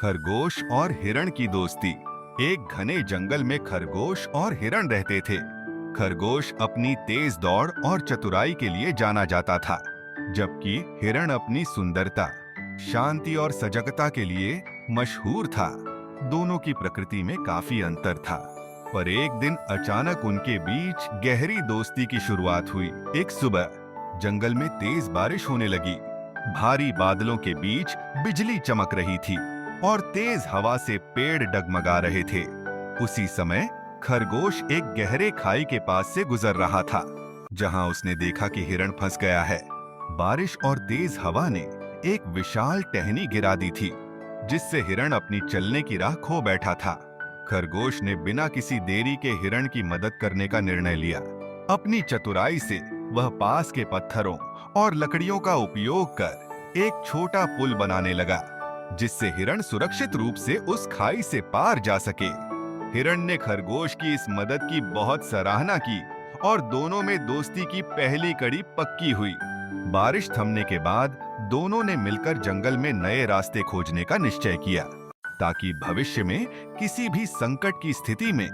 खरगोश और हिरण की दोस्ती। एक घने जंगल में खरगोश और हिरण रहते थे। खरगोश अपनी तेज दौड़ और चतुराई के लिए जाना जाता था, जबकि हिरण अपनी सुंदरता, शांति और सजगता के लिए मशहूर था। दोनों की प्रकृति में काफी अंतर था, पर एक दिन अचानक उनके बीच गहरी दोस्ती की शुरुआत हुई। एक सुबह जंगल में तेज बारिश होने लगी। भारी बादलों के बीच बिजली चमक रही थी और तेज हवा से पेड़ डगमगा रहे थे। उसी समय खरगोश एक गहरे खाई के पास से गुजर रहा था, जहां उसने देखा कि हिरण फंस गया है। बारिश और तेज हवा ने एक विशाल टहनी गिरा दी थी, जिससे हिरण अपनी चलने की राह खो बैठा था। खरगोश ने बिना किसी देरी के हिरण की मदद करने का निर्णय लिया। अपनी चतुराई से वह पास के पत्थरों और लकड़ियों का उपयोग कर एक छोटा पुल बनाने लगा, जिससे हिरण सुरक्षित रूप से उस खाई से पार जा सके। हिरण ने खरगोश की इस मदद की बहुत सराहना की और दोनों में दोस्ती की पहली कड़ी पक्की हुई। बारिश थमने के बाद दोनों ने मिलकर जंगल में नए रास्ते खोजने का निश्चय किया, ताकि भविष्य में किसी भी संकट की स्थिति में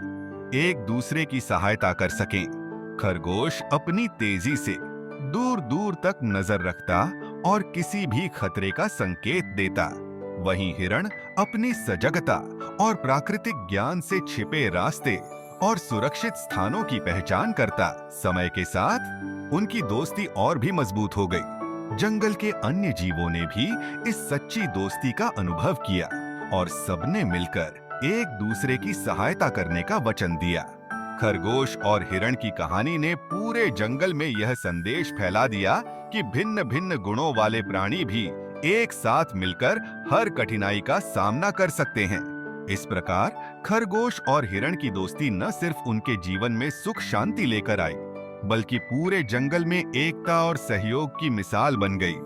एक दूसरे की सहायता कर सकें। खरगोश अपनी तेजी से दूर दूर तक नजर रखता और किसी भी खतरे का संकेत देता। वहीं हिरण अपनी सजगता और प्राकृतिक ज्ञान से छिपे रास्ते और सुरक्षित स्थानों की पहचान करता। समय के साथ उनकी दोस्ती और भी मजबूत हो गई। जंगल के अन्य जीवों ने भी इस सच्ची दोस्ती का अनुभव किया और सबने मिलकर एक दूसरे की सहायता करने का वचन दिया। खरगोश और हिरण की कहानी ने पूरे जंगल में यह संदेश फैला दिया कि भिन्न भिन्न गुणों वाले प्राणी भी एक साथ मिलकर हर कठिनाई का सामना कर सकते हैं। इस प्रकार खरगोश और हिरण की दोस्ती न सिर्फ उनके जीवन में सुख शांति लेकर आई, बल्कि पूरे जंगल में एकता और सहयोग की मिसाल बन गई।